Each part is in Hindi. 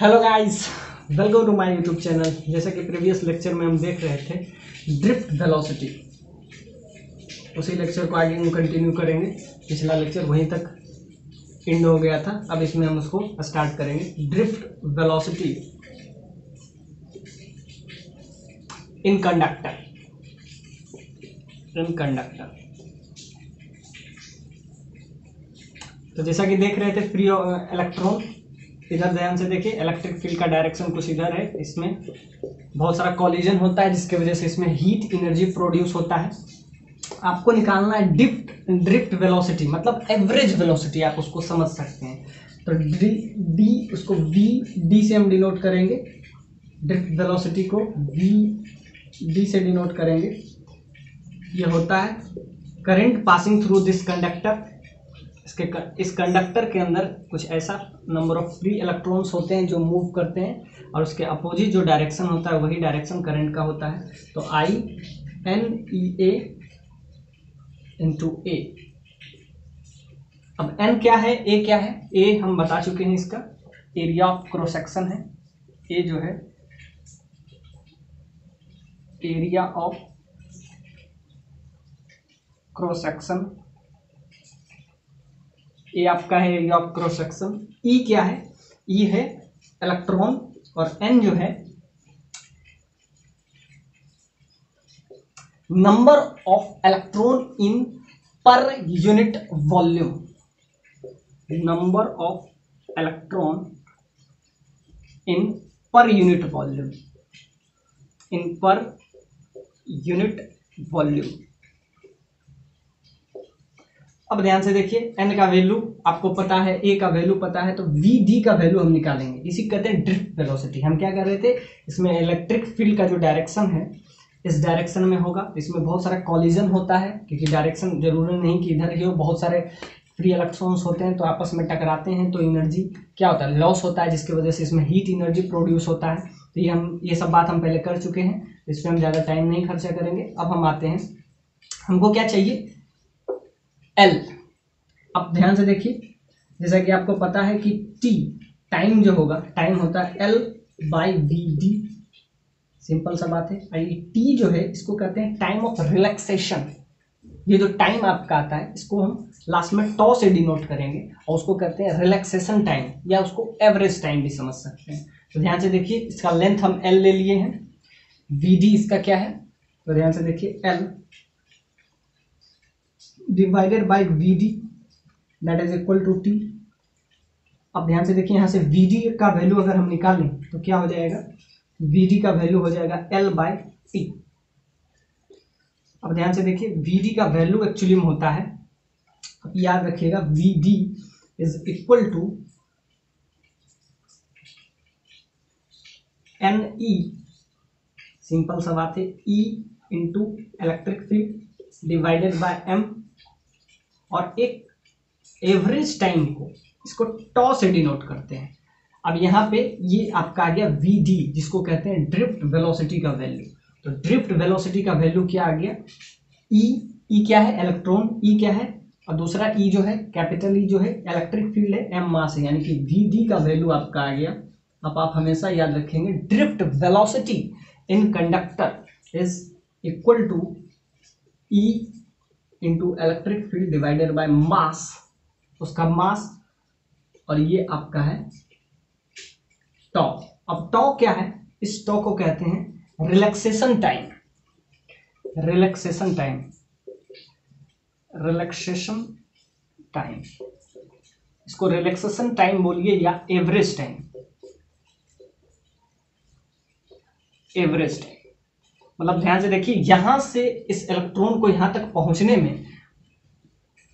Hello guys, welcome to my YouTube channel. जैसा कि प्रीवियस लेक्चर में हम देख रहे थे ड्रिफ्ट वेलोसिटी, उसी लेक्चर को आगे हम कंटिन्यू करेंगे। पिछला लेक्चर वहीं तक एंड हो गया था, अब इसमें हम उसको स्टार्ट करेंगे। Drift velocity in conductor. तो जैसा कि देख रहे थे फ्री इलेक्ट्रॉन, इधर ध्यान से देखिए, इलेक्ट्रिक फील्ड का डायरेक्शन कुछ इधर है। इसमें बहुत सारा कॉलिजन होता है जिसकी वजह से इसमें हीट एनर्जी प्रोड्यूस होता है। आपको निकालना है ड्रिफ्ट वेलोसिटी, मतलब एवरेज वेलोसिटी, आप उसको समझ सकते हैं। तो डी उसको वी डी से हम डिनोट करेंगे, ड्रिफ्ट वेलोसिटी को वी डी से डिनोट करेंगे। ये होता है current passing through this conductor. इस कंडक्टर के अंदर कुछ ऐसा नंबर ऑफ फ्री इलेक्ट्रॉन्स होते हैं जो मूव करते हैं, और उसके अपोजिट जो डायरेक्शन होता है वही डायरेक्शन करंट का होता है। तो I N E A into ए। अब एन क्या है, ए क्या है? ए हम बता चुके हैं, इसका एरिया ऑफ क्रॉस सेक्शन है। ए जो है एरिया ऑफ क्रॉस सेक्शन, ए आपका है एरिया ऑफ क्रॉस सेक्शन। ई क्या है? ई है इलेक्ट्रॉन, और एन जो है number of electron in per unit volume. Number of electron in per unit volume, in per unit volume. अब ध्यान से देखिए, एन का वैल्यू आपको पता है, ए का वैल्यू पता है, तो वी डी का वैल्यू हम निकालेंगे। इसी कहते हैं ड्रिफ्ट वेलोसिटी। हम क्या कर रहे थे, इसमें इलेक्ट्रिक फील्ड का जो डायरेक्शन है इस डायरेक्शन में होगा। इसमें बहुत सारा कॉलिजन होता है, क्योंकि डायरेक्शन जरूरी नहीं कि इधर ही हो। बहुत सारे फ्री इलेक्ट्रॉन्स होते हैं तो आपस में टकराते हैं, तो एनर्जी क्या होता है, लॉस होता है, जिसकी वजह से इसमें हीट एनर्जी प्रोड्यूस होता है। तो ये सब बात हम पहले कर चुके हैं, इसमें हम ज़्यादा टाइम नहीं खर्चा करेंगे। अब हम आते हैं, हमको क्या चाहिए, एल। अब ध्यान से देखिए, जैसा कि आपको पता है कि टी टाइम जो होगा, टाइम होता है L by V D. Simple सा बात है। टी जो है इसको कहते हैं टाइम ऑफ रिलैक्सेशन। ये जो टाइम आपका आता है इसको हम लास्ट में टॉ से डिनोट करेंगे, और उसको कहते हैं रिलैक्सेशन टाइम, या उसको एवरेज टाइम भी समझ सकते हैं। तो ध्यान से देखिए, इसका लेंथ हम एल ले लिए हैं, वी डी इसका क्या है, तो ध्यान से देखिए, L divided by V D that is equal to T. अब ध्यान से देखिए, यहाँ से वी डी का वैल्यू अगर हम निकालें तो क्या हो जाएगा, वी डी का वैल्यू हो जाएगा एल बाई टी। अब ध्यान से देखिए, वी डी का वैल्यू एक्चुअली में होता है, अब याद रखिएगा, V D is equal to N E. Simple सा बात है, E into electric field divided by M, और एक एवरेज टाइम को इसको टॉ से डिनोट करते हैं। अब यहाँ पे ये आपका आ गया वी डी, जिसको कहते हैं ड्रिफ्ट वेलोसिटी का वैल्यू। तो ड्रिफ्ट वेलोसिटी का वैल्यू क्या आ गया, ई क्या है, इलेक्ट्रॉन, ई क्या है, और दूसरा ई जो है कैपिटल ई जो है इलेक्ट्रिक फील्ड है, एम मास है, यानी कि वी डी का वैल्यू आपका आ गया। अब आप हमेशा याद रखेंगे, drift velocity in conductor is equal to E into electric field divided by mass, उसका मास, और ये आपका है टॉ। अब टॉ क्या है, इस टॉ को कहते हैं relaxation time. Relaxation time, relaxation time, इसको रिलैक्सेशन टाइम बोलिए या एवरेज टाइम। एवरेज टाइम मतलब ध्यान से देखिए, यहां से इस इलेक्ट्रॉन को यहां तक पहुंचने में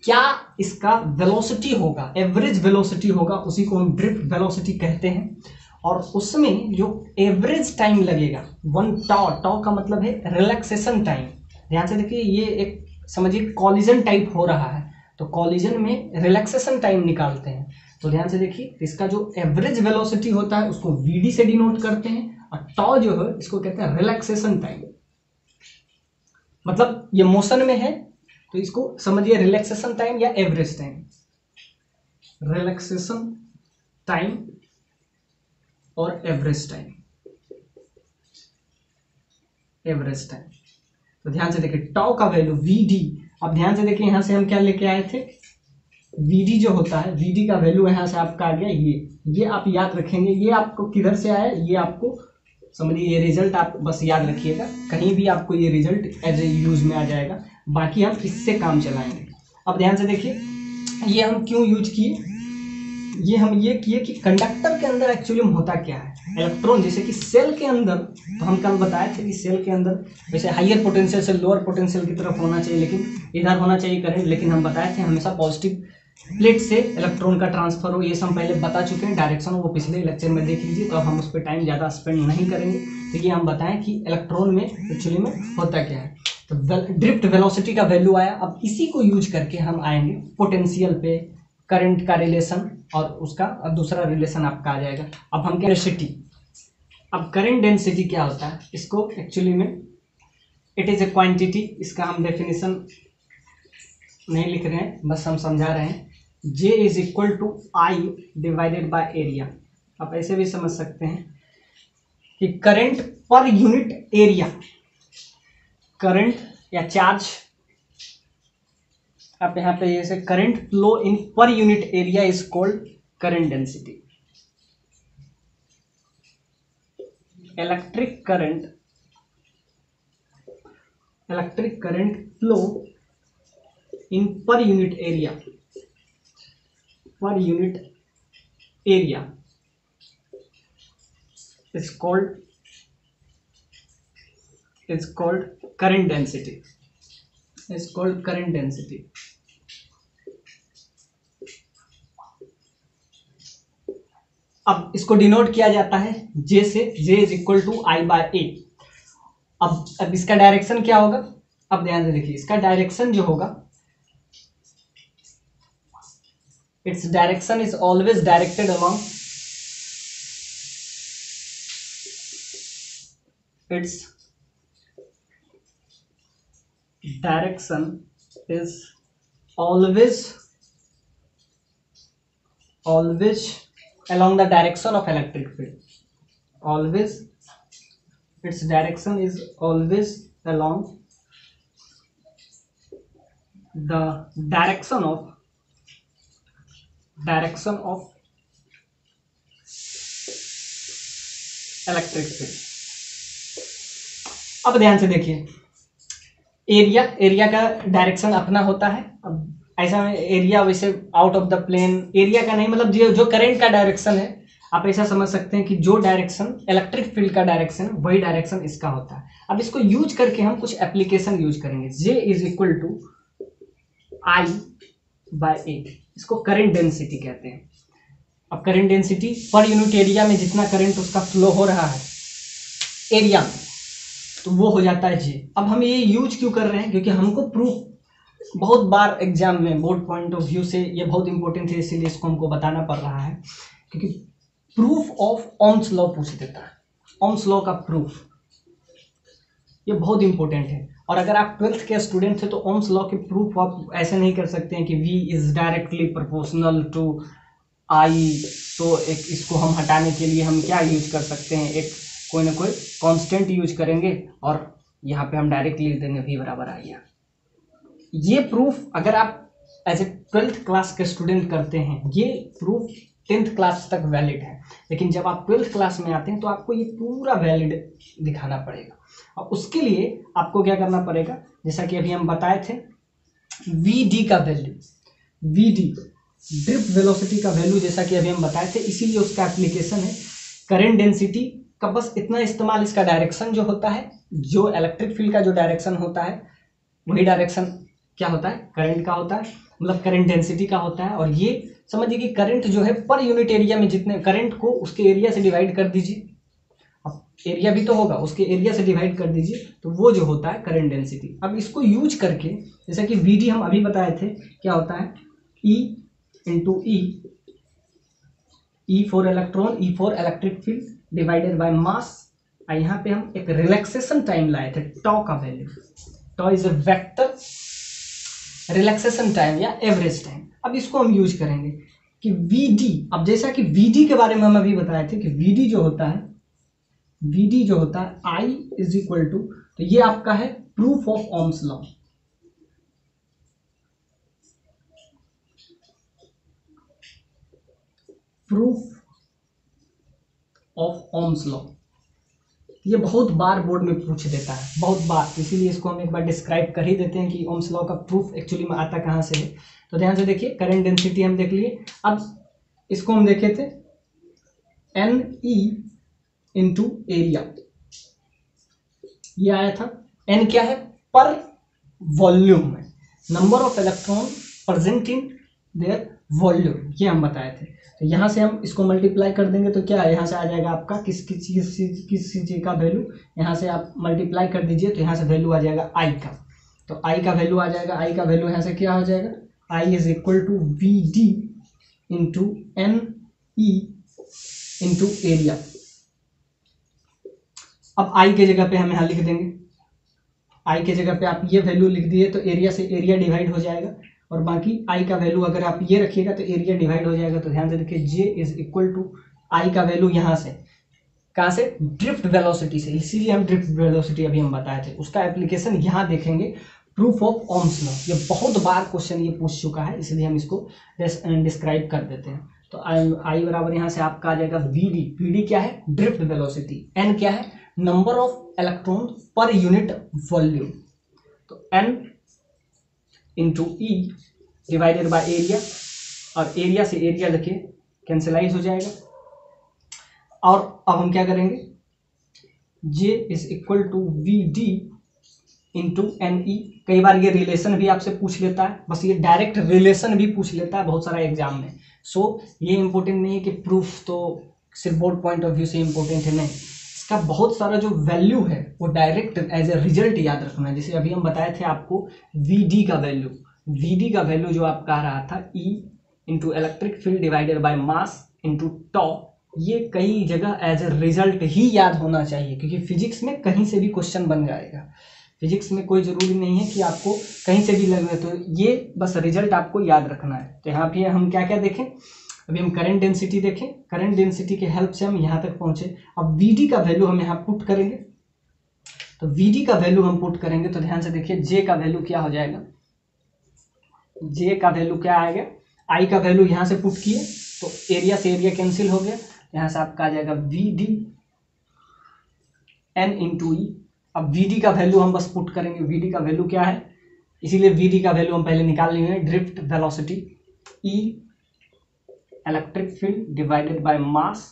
क्या इसका वेलोसिटी होगा, एवरेज वेलोसिटी होगा, उसी को हम ड्रिफ्ट वेलोसिटी कहते हैं। और उसमें जो एवरेज टाइम लगेगा, वन टॉ, टॉ का मतलब है रिलैक्सेशन टाइम। ध्यान से देखिए, ये एक समझिए कॉलिजन टाइप हो रहा है, तो कॉलिजन में रिलैक्सेशन टाइम निकालते हैं। तो ध्यान से देखिए, इसका जो एवरेज वेलोसिटी होता है उसको वी डी से डिनोट करते हैं, और टॉ जो है इसको कहते हैं रिलैक्सेशन टाइम। मतलब ये मोशन में है तो इसको समझिए रिलैक्सेशन टाइम या एवरेज टाइम। रिलैक्सेशन टाइम और एवरेज टाइम। एवरेज टाइम तो ध्यान से देखिए टाउ का वैल्यू वीडी, अब ध्यान से देखिए यहाँ से हम क्या लेके आए थे, वीडी जो होता है, वीडी का वैल्यू यहाँ से आपका आ गया ये आप याद रखेंगे, ये आपको किधर से आया, ये आपको समझिए, ये रिजल्ट आप बस याद रखिएगा, कहीं भी आपको ये रिजल्ट एज ए यूज में आ जाएगा, बाकी हम इससे काम चलाएंगे। अब ध्यान से देखिए ये हम क्यों यूज किए, ये हम ये किए कि कंडक्टर के अंदर एक्चुअली होता क्या है, इलेक्ट्रॉन जैसे कि सेल के अंदर, तो हम कल बताए थे कि सेल के अंदर वैसे हाइयर पोटेंशियल से लोअर पोटेंशियल की तरफ होना चाहिए, लेकिन इधर होना चाहिए करंट, लेकिन हम बताए थे हमेशा पॉजिटिव प्लेट से इलेक्ट्रॉन का ट्रांसफर हो, ये सब पहले बता चुके हैं, डायरेक्शन वो पिछले लेक्चर में देख लीजिए, तो हम उस पर टाइम ज़्यादा स्पेंड नहीं करेंगे। तो ये हम बताएं कि इलेक्ट्रॉन में एक्चुअली में होता क्या है। तो ड्रिफ्ट वेलोसिटी का वैल्यू आया, अब इसी को यूज करके हम आएंगे पोटेंशियल पे, करंट का रिलेशन और उसका और दूसरा रिलेशन आपका आ जाएगा। अब हम क्या डेंसिटी, अब करंट डेंसिटी क्या होता है, इसको एक्चुअली में इट इज़ ए क्वांटिटी, इसका हम डेफिनेशन नहीं लिख रहे हैं, बस हम समझा रहे हैं, J is equal to I divided by area. आप ऐसे भी समझ सकते हैं कि current per unit area, current या चार्ज, आप यहाँ पे जैसे current flow in per unit area is called current density. Electric current flow in per unit area is called current density, अब इसको डिनोट किया जाता है J से, J is equal to I by A. अब इसका डायरेक्शन क्या होगा, अब ध्यान से देखिए इसका डायरेक्शन जो होगा, its direction is always directed along its direction is always along the direction of electric field, its direction is always along the direction of electric field. अब ध्यान से देखिए एरिया का डायरेक्शन अपना होता है, अब ऐसा एरिया वैसे out of the plain area का नहीं, मतलब जो करंट का डायरेक्शन है, आप ऐसा समझ सकते हैं कि जो डायरेक्शन इलेक्ट्रिक फील्ड का डायरेक्शन है वही डायरेक्शन इसका होता है। अब इसको यूज करके हम कुछ एप्लीकेशन यूज करेंगे। J is equal to I by A, इसको करंट डेंसिटी कहते हैं। अब current density per unit area में जितना करंट उसका फ्लो हो रहा है एरिया में, तो वो हो जाता है J। अब हम ये यूज क्यों कर रहे हैं, क्योंकि हमको प्रूफ बहुत बार एग्जाम में बोर्ड पॉइंट ऑफ व्यू से ये बहुत इंपॉर्टेंट है, इसीलिए इसको हमको बताना पड़ रहा है, क्योंकि प्रूफ ऑफ ओम्स लॉ पूछ देता है, ओम्स लॉ का प्रूफ, ये बहुत इंपॉर्टेंट है। और अगर आप 12th के स्टूडेंट थे तो ओम्स लॉ के प्रूफ आप ऐसे नहीं कर सकते हैं कि V is directly proportional to I, तो एक इसको हम हटाने के लिए हम क्या यूज कर सकते हैं, एक कोई ना कोई कांस्टेंट यूज करेंगे और यहाँ पे हम डायरेक्टली लिख देंगे V बराबर I। ये प्रूफ अगर आप एज ए 12th क्लास के स्टूडेंट करते हैं, ये प्रूफ 10th क्लास तक वैलिड है, लेकिन जब आप 12th क्लास में आते हैं तो आपको ये पूरा वैलिड दिखाना पड़ेगा। और उसके लिए आपको क्या करना पड़ेगा, जैसा कि अभी हम बताए थे, VD का वैल्यू, VD ड्रिफ्ट वेलोसिटी का वैल्यू, जैसा कि अभी हम बताए थे, इसीलिए उसका एप्लीकेशन है करंट डेंसिटी का। बस इतना इस्तेमाल, इसका डायरेक्शन जो होता है, जो इलेक्ट्रिक फील्ड का जो डायरेक्शन होता है वही डायरेक्शन क्या होता है, करंट का होता है, मतलब करंट डेंसिटी का होता है। और ये समझिए कि करंट जो है पर यूनिट एरिया में जितने करंट को उसके एरिया से डिवाइड कर दीजिए, अब एरिया भी तो होगा, उसके एरिया से डिवाइड कर दीजिए, तो वो जो होता है करंट डेंसिटी। अब इसको यूज करके, जैसा कि VD हम अभी बताए थे क्या होता है, E into E for electron, E for electric field divided by मास। यहाँ पे हम एक रिलैक्सेशन टाइम लाए थे, टॉ का value, toe is a vector relaxation time या एवरेज टाइम। अब इसको हम यूज करेंगे, कि VD, अब जैसा कि VD के बारे में हम अभी बताए थे कि VD जो होता है I इज इक्वल टू, तो ये आपका है proof of Ohm's law. Proof of Ohm's law, ये बहुत बार बोर्ड में पूछ देता है, बहुत बार, इसीलिए इसको हम एक बार डिस्क्राइब कर ही देते हैं कि ओम्स लॉ का प्रूफ एक्चुअली में आता कहाँ से है। तो ध्यान से देखिए, करंट डेंसिटी हम देख लिए, अब इसको हम देखे थे NE इंटू एरिया, ये आया था। N क्या है? पर वॉल्यूम में, number of electron present in their volume, ये हम बताए थे। तो यहाँ से हम इसको मल्टीप्लाई कर देंगे तो क्या है, यहाँ से आ जाएगा आपका किस चीज़ का वैल्यू, यहाँ से आप मल्टीप्लाई कर दीजिए तो यहाँ से वैल्यू आ जाएगा I का। तो I का वैल्यू आ जाएगा, I का वैल्यू यहाँ से क्या हो जाएगा, I is equal to VD into NE into area. अब I के जगह पे हम यहाँ लिख देंगे, I के जगह पे आप ये वैल्यू लिख दिए तो एरिया से एरिया डिवाइड हो जाएगा, और बाकी I का वैल्यू अगर आप ये रखिएगा तो एरिया डिवाइड हो जाएगा। तो ध्यान से देखिए, J is equal to I का वैल्यू यहाँ से, कहाँ से, ड्रिफ्ट वेलोसिटी से, इसीलिए हम ड्रिफ्ट वेलोसिटी अभी हम बताए थे, उसका एप्लीकेशन यहाँ देखेंगे, प्रूफ ऑफ ओम्स लॉ। ये बहुत बार क्वेश्चन ये पूछ चुका है, इसलिए हम इसको डिस्क्राइब कर देते हैं। तो I बराबर यहाँ से आपका आ जाएगा VD क्या है, ड्रिफ्ट वेलोसिटी, N क्या है, number of electron per unit volume, तो N into E divided by area, और एरिया से एरिया देखिए कैंसिलाइज हो जाएगा। और अब हम क्या करेंगे, J is equal to VD into NE। कई बार ये रिलेशन भी आपसे पूछ लेता है, बस ये डायरेक्ट रिलेशन भी पूछ लेता है बहुत सारा एग्जाम में। सो ये इंपॉर्टेंट नहीं है कि प्रूफ तो सिर्फ बोर्ड पॉइंट ऑफ व्यू से इंपॉर्टेंट है, नहीं, इसका बहुत सारा जो वैल्यू है वो डायरेक्ट एज ए रिजल्ट याद रखना है। जैसे अभी हम बताए थे आपको VD का वैल्यू जो आपका आ रहा था E into electric field divided by mass into tau, ये कई जगह एज ए रिजल्ट ही याद होना चाहिए, क्योंकि फिजिक्स में कहीं से भी क्वेश्चन बन जाएगा। फिजिक्स में कोई ज़रूरी नहीं है कि आपको कहीं से भी लगे, तो ये बस रिजल्ट आपको याद रखना है। तो यहाँ पे हम क्या क्या देखें, अभी हम करंट डेंसिटी देखें, करंट डेंसिटी के हेल्प से हम यहाँ तक पहुँचे। अब VD का वैल्यू हम यहाँ पुट करेंगे, तो VD का वैल्यू हम पुट करेंगे तो ध्यान से देखिए, J का वैल्यू क्या हो जाएगा, J का वैल्यू क्या आएगा, I का वैल्यू यहाँ से पुट किए तो एरिया से एरिया कैंसिल हो गया, यहाँ से आपका आ जाएगा VD N इंटू E। अब VD का वैल्यू हम बस पुट करेंगे, VD का वैल्यू क्या है, इसीलिए VD का वैल्यू हम पहले निकाल लिए हैं, drift velocity E electric field divided by mass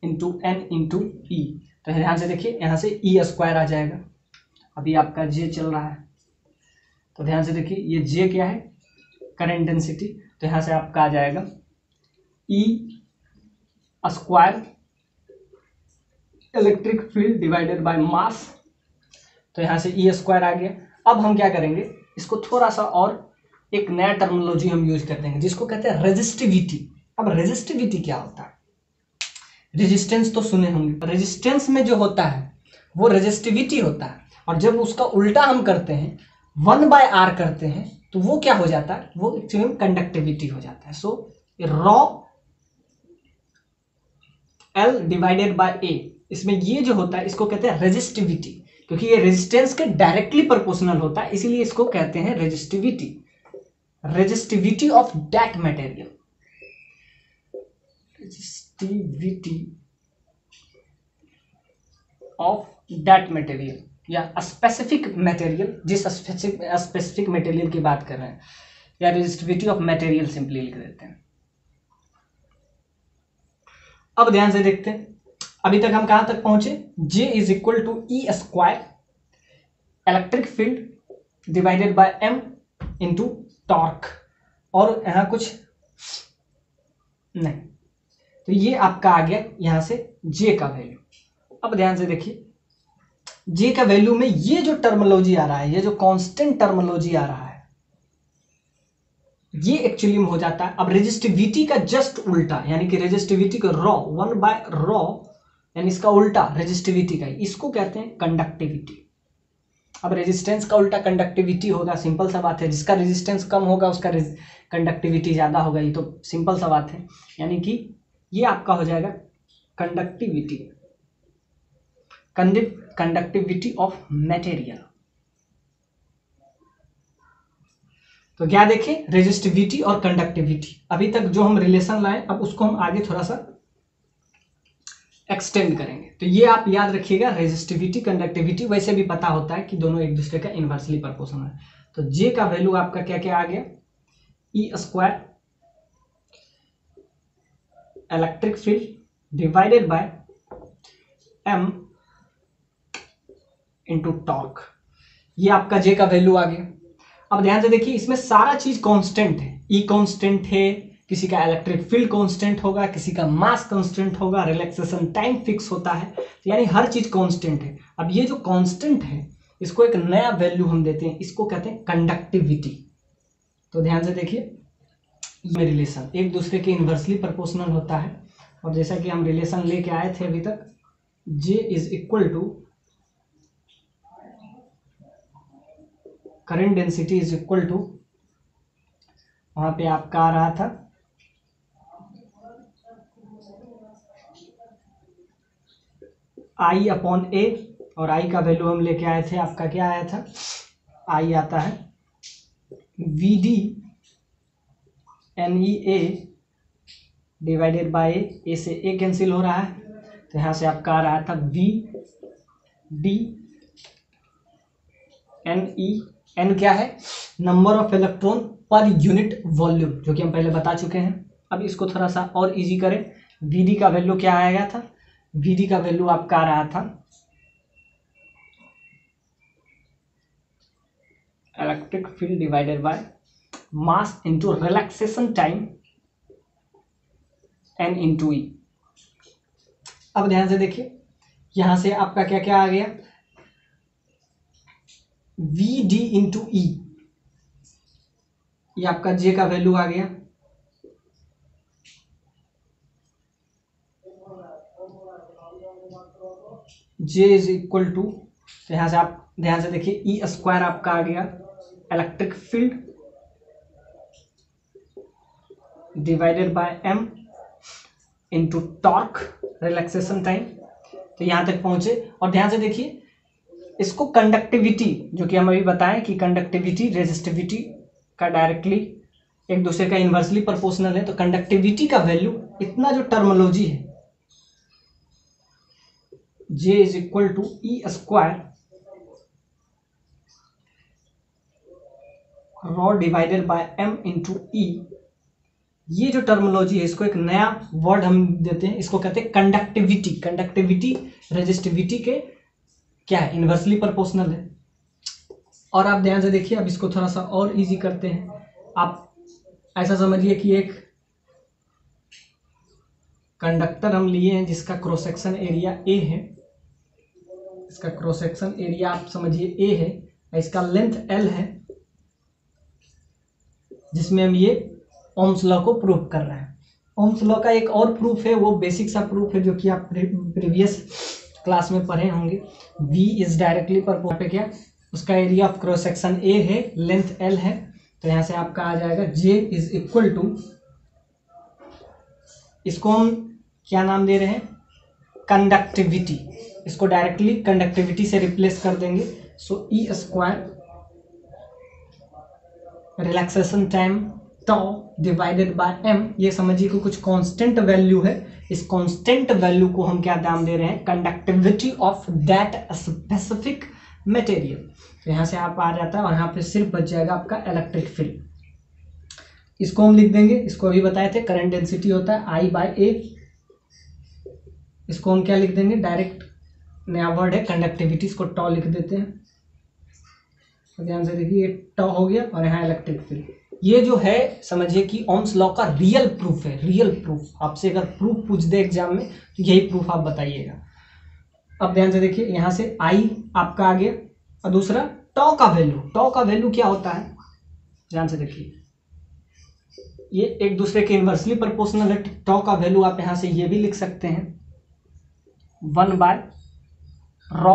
into N into E। तो ध्यान से देखिए, यहाँ से E स्क्वायर आ जाएगा, अभी आपका J चल रहा है, तो ध्यान से देखिए ये J क्या है, करंट डेंसिटी, तो यहाँ से आपका आ जाएगा E square electric field divided by मास, तो यहाँ से E स्क्वायर आ गया। अब हम क्या करेंगे, इसको थोड़ा सा और एक नया टर्मिनोलॉजी हम यूज कर देंगे जिसको कहते हैं रेजिस्टिविटी। अब रेजिस्टिविटी क्या होता है, रेजिस्टेंस तो सुने होंगे, रेजिस्टेंस में जो होता है वो रेजिस्टिविटी होता है, और जब उसका उल्टा हम करते हैं 1/r करते हैं तो वो क्या हो जाता है, वो एक्चुअली कंडक्टिविटी हो जाता है। सो raw L divided by A, इसमें ये जो होता है इसको कहते हैं रेजिस्टिविटी, क्योंकि ये रेजिस्टेंस के डायरेक्टली प्रोपोर्शनल होता है, इसीलिए इसको कहते हैं resistivity, resistivity of that material, resistivity of that material, या स्पेसिफिक मटेरियल, जिस स्पेसिफिक मटेरियल की बात कर रहे हैं, या रेजिस्टिविटी ऑफ मटेरियल सिंपली लिख देते हैं। अब ध्यान से देखते हैं, अभी तक हम कहां तक पहुंचे, J is equal to E square electric field divided by M into torque, और यहां कुछ नहीं, तो ये आपका आ गया यहां से J का वैल्यू। अब ध्यान से देखिए, J का वैल्यू में ये जो टर्मिनोलॉजी आ रहा है, ये जो कांस्टेंट टर्मिनोलॉजी आ रहा है, ये एक्चुअली में हो जाता है अब रेजिस्टिविटी का जस्ट उल्टा, यानी कि रेजिस्टिविटी का रॉ 1/ρ, यानी इसका उल्टा रेजिस्टिविटी का, इसको कहते हैं कंडक्टिविटी। अब रेजिस्टेंस का उल्टा कंडक्टिविटी होगा, सिंपल सा बात है, जिसका रेजिस्टेंस कम होगा उसका कंडक्टिविटी ज़्यादा होगा, ये तो सिंपल सा बात है। यानी कि ये आपका हो जाएगा कंडक्टिविटी ऑफ मटेरियल। तो क्या देखें, रेजिस्टिविटी और कंडक्टिविटी। अभी तक जो हम रिलेशन लाए, अब उसको हम आगे थोड़ा सा एक्सटेंड करेंगे। तो ये आप याद रखिएगा, रेजिस्टिविटी कंडक्टिविटी वैसे भी पता होता है कि दोनों एक दूसरे का इनवर्सली प्रोपोर्शनल है। तो जे का वैल्यू आपका क्या क्या आ गया, E square electric field divided by M into torque, ये आपका जे का वैल्यू आ गया। अब ध्यान से देखिए, इसमें सारा चीज कांस्टेंट है, ई कांस्टेंट है, किसी का इलेक्ट्रिक फील्ड कांस्टेंट होगा, किसी का मास कांस्टेंट होगा, रिलैक्सेशन टाइम फिक्स होता है, यानी हर चीज कांस्टेंट है। अब ये जो कांस्टेंट है, इसको एक नया वैल्यू हम देते हैं, इसको कहते हैं कंडक्टिविटी। तो ध्यान से देखिए, ये रिलेशन एक दूसरे के इनवर्सली प्रोपोर्शनल होता है। और जैसा कि हम रिलेशन लेके आए थे अभी तक, J is equal to current density is equal to, वहां पे आपका आ रहा था I अपॉन ए, और I का वैल्यू हम लेके आए थे, आपका क्या आया था, I आता है VD NEA डिवाइडेड बाय ए से ए कैंसिल हो रहा है, तो यहाँ से आपका आ रहा था VD NE, N क्या है, number of electron per unit volume, जो कि हम पहले बता चुके हैं। अब इसको थोड़ा सा और इजी करें, VD का वैल्यू क्या आया था, VD का वैल्यू आपका आ रहा था electric field divided by mass into relaxation time N into E. अब ध्यान से देखिए, यहां से आपका क्या क्या आ गया, VD इंटू ई, ये आपका J का वैल्यू आ गया। J इज इक्वल टू, तो यहां से आप ध्यान से देखिए, ई स्क्वायर आपका आ गया electric field divided by M into torque relaxation time. तो यहां तक पहुंचे, और ध्यान से देखिए, इसको कंडक्टिविटी, जो कि हम अभी बताएं कि कंडक्टिविटी रेजिस्टिविटी का डायरेक्टली एक दूसरे का इनवर्सली प्रोपोर्शनल है। तो कंडक्टिविटी का वैल्यू, इतना जो टर्मोलॉजी है, J is equal to E square rho divided by M into E, ये जो टर्मोलॉजी है, इसको एक नया वर्ड हम देते हैं, इसको कहते हैं कंडक्टिविटी। कंडक्टिविटी रेजिस्टिविटी के क्या है, इनवर्सली प्रोपोर्शनल है। और आप ध्यान से देखिए, अब इसको थोड़ा सा और इजी करते हैं। आप ऐसा समझिए कि एक कंडक्टर हम लिए हैं जिसका क्रॉस सेक्शन एरिया ए है, इसका क्रॉस सेक्शन एरिया आप समझिए ए है, इसका लेंथ एल है, जिसमें हम ये ओम्स लॉ को प्रूव कर रहे हैं। ओम्स लॉ का एक और प्रूफ है, वो बेसिक सा प्रूफ है, जो कि आप प्रीवियस क्लास में पढ़े होंगे। V इज डायरेक्टली पर पे क्या, उसका area of cross section A है, लेंथ L है, तो यहां से आपका आ जाएगा J इज इक्वल टू, इसको हम क्या नाम दे रहे हैं, कंडक्टिविटी। इसको डायरेक्टली कंडक्टिविटी से रिप्लेस कर देंगे। So E square relaxation time tau divided by M, ये समझिए कि कुछ कांस्टेंट वैल्यू है, इस कांस्टेंट वैल्यू को हम क्या नाम दे रहे हैं, conductivity of that specific material. तो यहां से आप आ जाता है, और यहां पे सिर्फ बच जाएगा आपका इलेक्ट्रिक फील्ड। इसको हम लिख देंगे, इसको अभी बताए थे, करंट डेंसिटी होता है I बाय ए, इसको हम क्या लिख देंगे, डायरेक्ट नया वर्ड है कंडक्टिविटी, इसको टॉ लिख देते हैं। तो ध्यान से देखिए, ये टॉ हो गया, और यहाँ इलेक्ट्रिक फील्ड। ये जो है समझिए कि ओम्स लॉ का रियल प्रूफ है, रियल प्रूफ। आपसे अगर प्रूफ पूछ दे एग्जाम में, तो यही प्रूफ आप बताइएगा। अब ध्यान से देखिए, यहाँ से I आपका आ गया, और दूसरा टॉ का वैल्यू। टॉ का वैल्यू क्या होता है, ध्यान से देखिए, ये एक दूसरे के इनवर्सली प्रोपोर्शनल है। टॉ का वैल्यू आप यहाँ से ये भी लिख सकते हैं, 1 by rho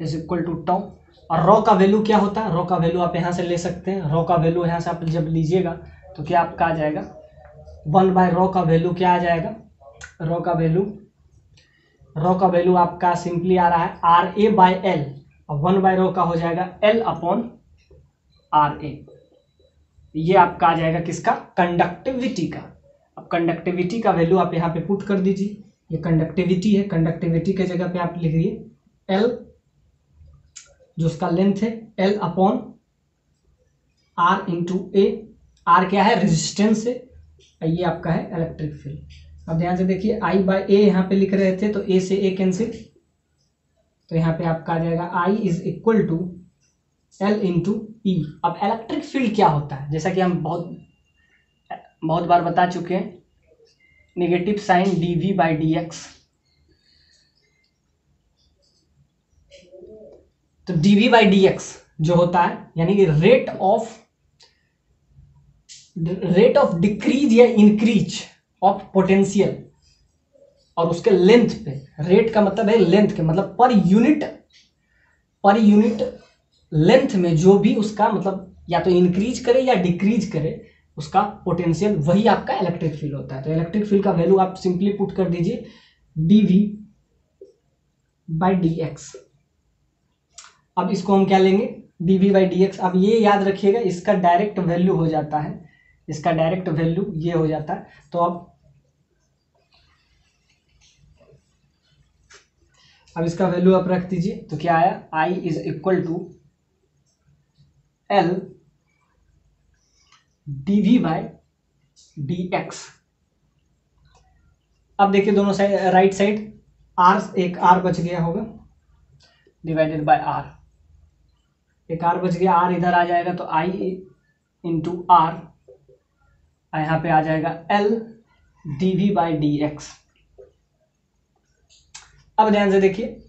is equal to tau. और रॉ का वैल्यू क्या होता है, रॉ का वैल्यू आप यहाँ से ले सकते हैं। रॉ का वैल्यू यहाँ से आप जब लीजिएगा, तो तो क्या आपका आ जाएगा 1/ρ का वैल्यू क्या आ जाएगा, ρ का वैल्यू आपका सिंपली आ रहा है RA/L और 1/ρ का हो जाएगा L/RA। ये आपका आ जाएगा किसका, कंडक्टिविटी का। अब कंडक्टिविटी का वैल्यू आप यहाँ पे पुट कर दीजिए, ये कंडक्टिविटी है, कंडक्टिविटी के जगह पे आप लिखिए L जो उसका लेंथ है L/R इंटू A। R क्या है, रेजिस्टेंस है, ये आपका है इलेक्ट्रिक फील्ड। अब ध्यान से देखिए I/A यहाँ पे लिख रहे थे तो A से A कैंसिल, तो यहाँ पे आपका आ जाएगा I is equal to L into E। अब इलेक्ट्रिक फील्ड क्या होता है, जैसा कि हम बहुत बार बता चुके हैं, नेगेटिव साइन dV/dx। तो dV/dx जो होता है यानी कि रेट ऑफ डिक्रीज या इंक्रीज ऑफ पोटेंशियल, और उसके लेंथ पे, रेट का मतलब है लेंथ के, मतलब पर यूनिट लेंथ में जो भी उसका मतलब या तो इंक्रीज करे या डिक्रीज करे उसका पोटेंशियल, वही आपका इलेक्ट्रिक फील्ड होता है। तो इलेक्ट्रिक फील्ड का वैल्यू आप सिंपली पुट कर दीजिए dV/dx। अब इसको हम क्या लेंगे, dV/dx। अब ये याद रखिएगा इसका डायरेक्ट वैल्यू हो जाता है, इसका डायरेक्ट वैल्यू ये हो जाता है। तो अब इसका वैल्यू आप रख दीजिए, तो क्या आया, I is equal to L dV/dx। अब देखिए दोनों साइड, राइट साइड R, एक R बच गया होगा डिवाइडेड बाय R, एक R बच गया, R इधर आ जाएगा तो I इंटू R, यहाँ पे आ जाएगा L dV/dx। अब ध्यान से देखिए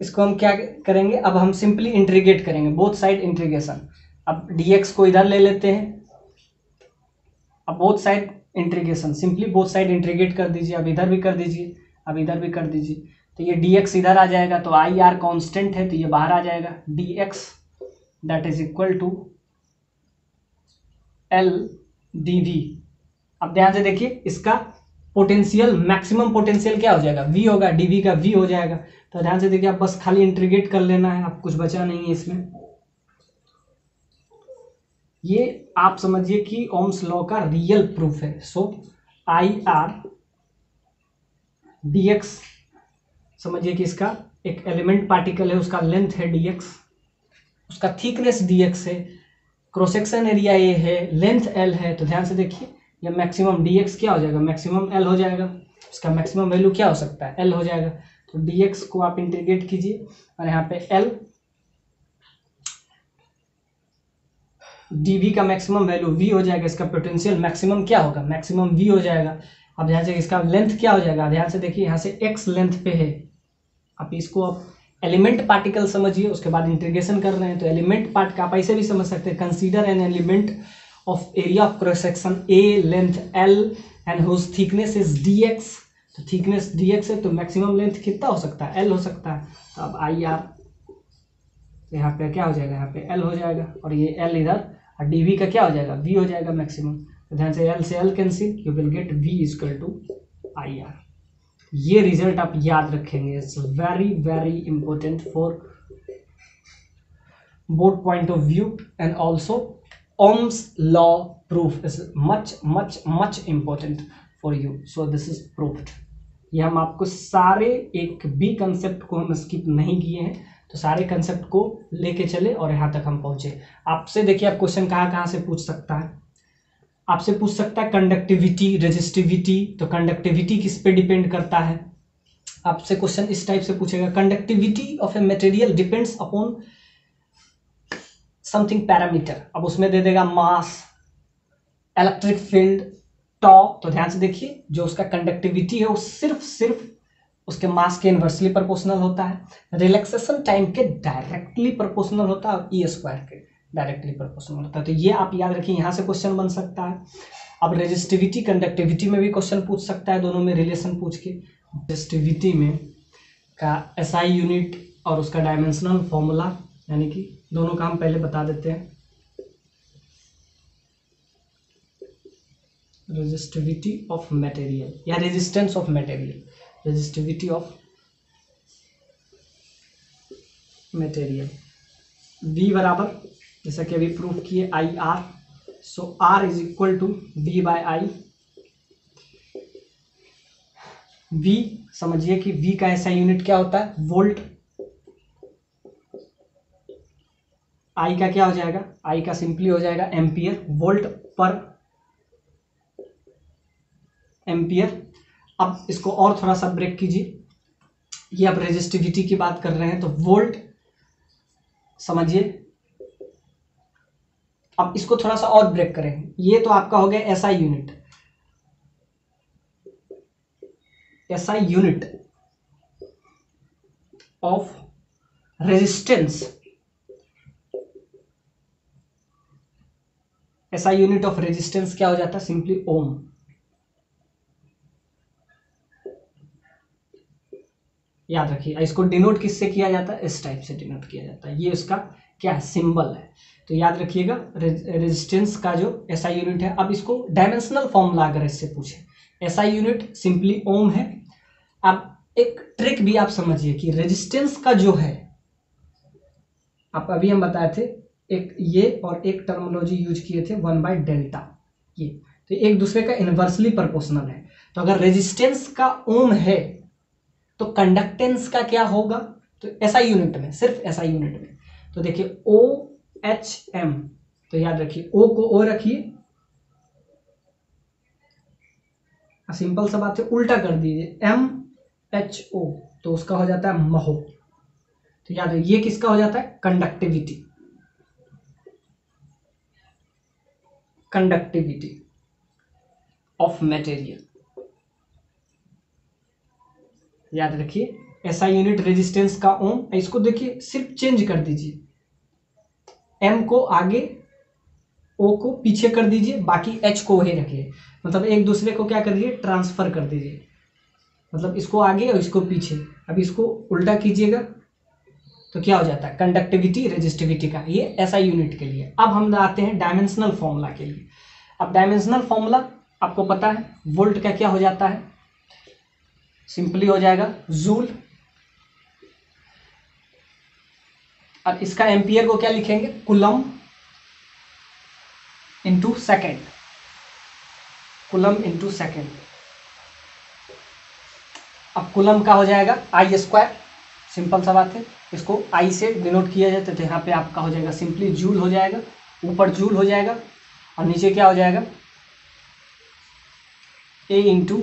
इसको हम क्या करेंगे, अब हम सिंपली इंटीग्रेट करेंगे, बोथ साइड इंटीग्रेशन। अब dx को इधर ले लेते हैं, अब both side integration, simply both side integrate कर दीजिए। अब इधर भी कर दीजिए, अब इधर भी कर दीजिए, तो ये dx इधर आ जाएगा, तो IR कांस्टेंट है तो ये बाहर आ जाएगा, dx that is equal to L dV। अब ध्यान से देखिए इसका पोटेंशियल, मैक्सिमम पोटेंशियल क्या हो जाएगा, V होगा, dV का V हो जाएगा। तो ध्यान से देखिए आप बस खाली इंटीग्रेट कर लेना है, आप कुछ बचा नहीं है इसमें। ये आप समझिए कि ओम्स लॉ का रियल प्रूफ है। सो IR dx समझिए कि इसका एक एलिमेंट पार्टिकल है, उसका लेंथ है dx, उसका थिकनेस dx है, क्रॉस सेक्शन एरिया ए है, लेंथ L है। तो ध्यान से देखिए ये मैक्सिमम dx क्या हो जाएगा, मैक्सिमम L हो जाएगा, इसका मैक्सिमम वैल्यू क्या हो सकता है, L हो जाएगा। तो dx को आप इंटीग्रेट कीजिए और यहाँ पे L, dV का मैक्सिमम वैल्यू V हो जाएगा, इसका पोटेंशियल मैक्सिमम क्या होगा, मैक्सिमम V हो जाएगा। अब ध्यान से इसका लेंथ क्या हो जाएगा, ध्यान से देखिए यहाँ से x लेंथ पे है, आप इसको आप एलिमेंट पार्टिकल समझिए, उसके बाद इंटीग्रेशन कर रहे हैं तो एलिमेंट पार्ट का आप ऐसे भी समझ सकते हैं, consider an element of area of cross section A, length L and whose thickness is dx। तो थिकनेस dx है तो मैक्सिमम लेंथ कितना हो सकता है, L हो सकता है। तो अब IR यहाँ पे क्या हो जाएगा, यहाँ पे L हो जाएगा और ये L इधर, और dV का क्या हो जाएगा, V हो जाएगा मैक्सिमम। तो ध्यान से L से L cancel, you will get V equal to IR। ये रिजल्ट आप याद रखेंगे, it's very very important for both point of view and also Ohm's law proof is much important for you, so this is proved। ये हम आपको सारे, एक भी कंसेप्ट को हम स्किप नहीं किए हैं, तो सारे कंसेप्ट को लेके चले और यहाँ तक हम पहुंचे। आपसे देखिए आप क्वेश्चन कहाँ से पूछ सकता है, आपसे पूछ सकता है कंडक्टिविटी, रेजिस्टिविटी। तो कंडक्टिविटी किस पे डिपेंड करता है, आपसे क्वेश्चन इस टाइप से पूछेगा, conductivity of a material depends upon something parameter. अब उसमें दे देगा मास, इलेक्ट्रिक फील्ड, टॉ। तो ध्यान से देखिए जो उसका कंडक्टिविटी है वो सिर्फ उसके मास के इन्वर्सली प्रोपोर्शनल होता है, रिलैक्सेशन टाइम के डायरेक्टली प्रोपोर्शनल होता है और ई स्क्वायर के डायरेक्टली प्रोपोर्शनल होता है। तो ये आप याद रखिए, यहाँ से क्वेश्चन बन सकता है। अब रेजिस्टिविटी कंडक्टिविटी में भी क्वेश्चन पूछ सकता है, दोनों में रिलेशन पूछ के। रेजिस्टिविटी में का SI यूनिट और उसका डायमेंशनल फॉर्मूला, यानी कि दोनों का हम पहले बता देते हैं। रेजिस्टिविटी ऑफ मटेरियल या resistance of material, resistivity of material. V बराबर जैसा कि अभी प्रूफ किए I R, so R is equal to V by I. V समझिए कि V का ऐसा यूनिट क्या होता है, वोल्ट। I का क्या हो जाएगा, I का सिंपली हो जाएगा एम्पियर, वोल्ट पर एम्पियर। अब इसको और थोड़ा सा ब्रेक कीजिए, ये अब रेजिस्टिविटी की बात कर रहे हैं तो वोल्ट समझिए। अब इसको थोड़ा सा और ब्रेक करें, ये तो आपका हो गया SI unit, SI unit of resistance, SI unit of resistance क्या हो जाता है, सिंपली ओम। याद रखिए, इसको डिनोट किससे किया जाता है, इस टाइप से डिनोट किया जाता है, ये उसका क्या है, सिंबल है। तो याद रखिएगा रेजिस्टेंस का जो एसआई यूनिट है। अब इसको डायमेंशनल फॉर्मूला अगर इससे पूछे, एसआई यूनिट सिंपली ओम है। अब एक ट्रिक भी आप समझिए कि रेजिस्टेंस का जो है, आप अभी हम बताए थे, एक ये और एक टर्मिनोलॉजी यूज किए थे 1/डेल्टा, ये तो एक दूसरे का इनवर्सली प्रोपोर्शनल है। तो अगर रेजिस्टेंस का ओम है तो कंडक्टेंस का क्या होगा, तो एसआई यूनिट में, सिर्फ एसआई यूनिट में। तो देखिए OHM, तो याद रखिए O को O रखिए, सिंपल सा बात है, उल्टा कर दीजिए MHO, तो उसका हो जाता है महो। तो याद है ये किसका हो जाता है, कंडक्टिविटी, कंडक्टिविटी ऑफ मटेरियल। याद रखिए एसआई यूनिट रेजिस्टेंस का ओम। इसको देखिए सिर्फ चेंज कर दीजिए, M को आगे, O को पीछे कर दीजिए, बाकी H को वही रखिए। मतलब एक दूसरे को क्या कर दीजिए, ट्रांसफर कर दीजिए, मतलब इसको आगे और इसको पीछे। अब इसको उल्टा कीजिएगा तो क्या हो जाता है, कंडक्टिविटी रेजिस्टिविटी का, ये एसआई यूनिट के लिए। अब हम आते हैं डायमेंशनल फॉर्मूला के लिए। अब डायमेंशनल फॉर्मूला आपको पता है, वोल्ट का क्या हो जाता है, सिंपली हो जाएगा जूल, और इसका एम्पियर को क्या लिखेंगे, coulomb into second, coulomb into second. अब कुलम का हो जाएगा आई स्क्वायर, सिंपल सा बात है, इसको आई से डिनोट किया जाता है, तो यहाँ पे आपका हो जाएगा सिंपली जूल हो जाएगा, ऊपर जूल हो जाएगा और नीचे क्या हो जाएगा, ए इंटू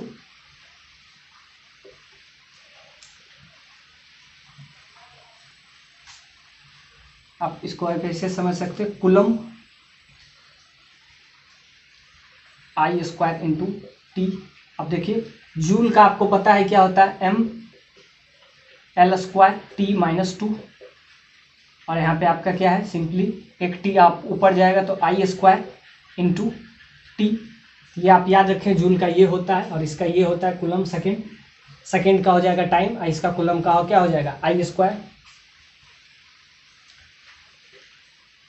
आप इसको कैसे समझ सकते हैं, कुलम आई स्क्वायर इंटू टी। अब देखिए जूल का आपको पता है क्या होता है, ML स्क्वायर T-2, और यहाँ पे आपका क्या है, सिंपली एक टी आप ऊपर जाएगा तो आई स्क्वायर इंटू टी। ये आप याद रखें, जूल का ये होता है और इसका ये होता है कुलम सेकेंड, सेकेंड का हो जाएगा टाइम, और इसका कुलम का क्या हो जाएगा, आई स्क्वायर।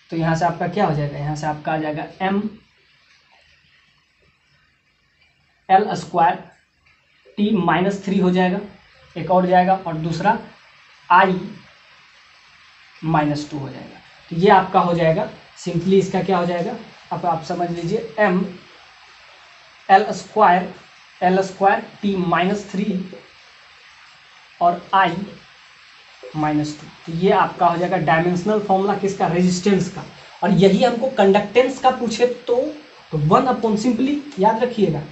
तो यहाँ से आपका क्या हो जाएगा, यहाँ से आपका आ जाएगा ML स्क्वायर T-3 हो जाएगा, एक और जाएगा, और दूसरा I-2 हो जाएगा। तो ये आपका हो जाएगा सिंपली, इसका क्या हो जाएगा, अब आप समझ लीजिए ML स्क्वायर T-3 और I-2। तो ये आपका हो जाएगा डायमेंशनल फॉर्मूला किसका, रेजिस्टेंस का। और यही हमको कंडक्टेंस का पूछे तो 1/, सिंपली याद रखिएगा,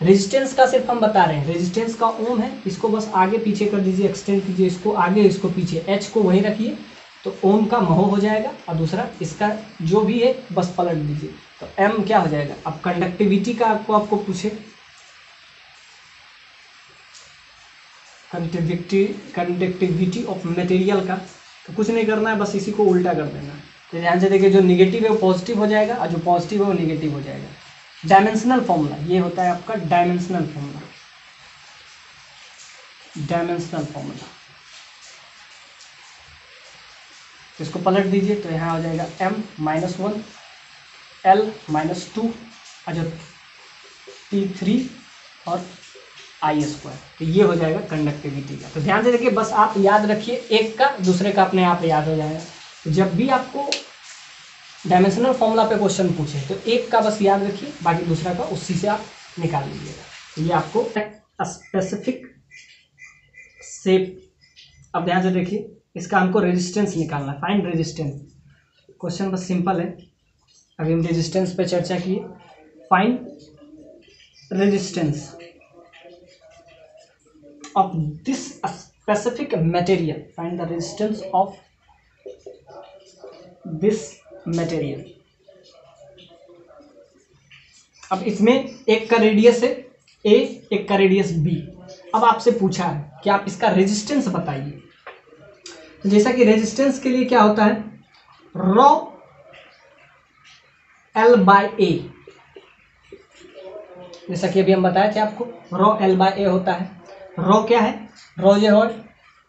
रेजिस्टेंस का सिर्फ हम बता रहे हैं, रेजिस्टेंस का ओम है, इसको बस आगे पीछे कर दीजिए, एक्सटेंड कीजिए, इसको आगे इसको पीछे, H को वहीं रखिए, तो ओम का महो हो जाएगा, और दूसरा इसका जो भी है बस पलट दीजिए, तो M क्या हो जाएगा। अब कंडक्टिविटी का आपको पूछे, कंडक्टिविटी ऑफ मटेरियल का, तो कुछ नहीं करना है, बस इसी को उल्टा कर देना। तो ध्यान से देखिए, जो निगेटिव है वो पॉजिटिव हो जाएगा और जो पॉजिटिव है वो निगेटिव हो जाएगा। डायमेंशनल फॉर्मूला ये होता है आपका डायमेंशनल फॉर्मूला, डायमेंशनल फॉर्मूला। इसको पलट दीजिए तो यहाँ हो जाएगा M-1 L-2, और जो T3 और I²। तो ये हो जाएगा कंडक्टिविटी का। तो ध्यान से देखिए, बस आप याद रखिए, एक का दूसरे का अपने आप याद हो जाएगा। तो जब भी आपको डायमेंशनल फॉर्मूला पे क्वेश्चन पूछे तो एक का बस याद रखिए, बाकी दूसरा का उसी से आप निकाल लीजिएगा। तो ये आपको स्पेसिफिक शेप। अब ध्यान से देखिए, इसका हमको रेजिस्टेंस निकालना है, फाइंड रेजिस्टेंस। क्वेश्चन बस सिंपल है, अभी हम रेजिस्टेंस पे चर्चा किए। Find resistance of this specific material, find the resistance of this material। अब इसमें एक का रेडियस है A, एक का रेडियस B। अब आपसे पूछा है कि आप इसका रेजिस्टेंस बताइए। तो जैसा कि रेजिस्टेंस के लिए क्या होता है, रॉ L/A, जैसा कि अभी हम बताए थे आपको, रॉ L/A होता है। रॉ क्या है, रॉ जो है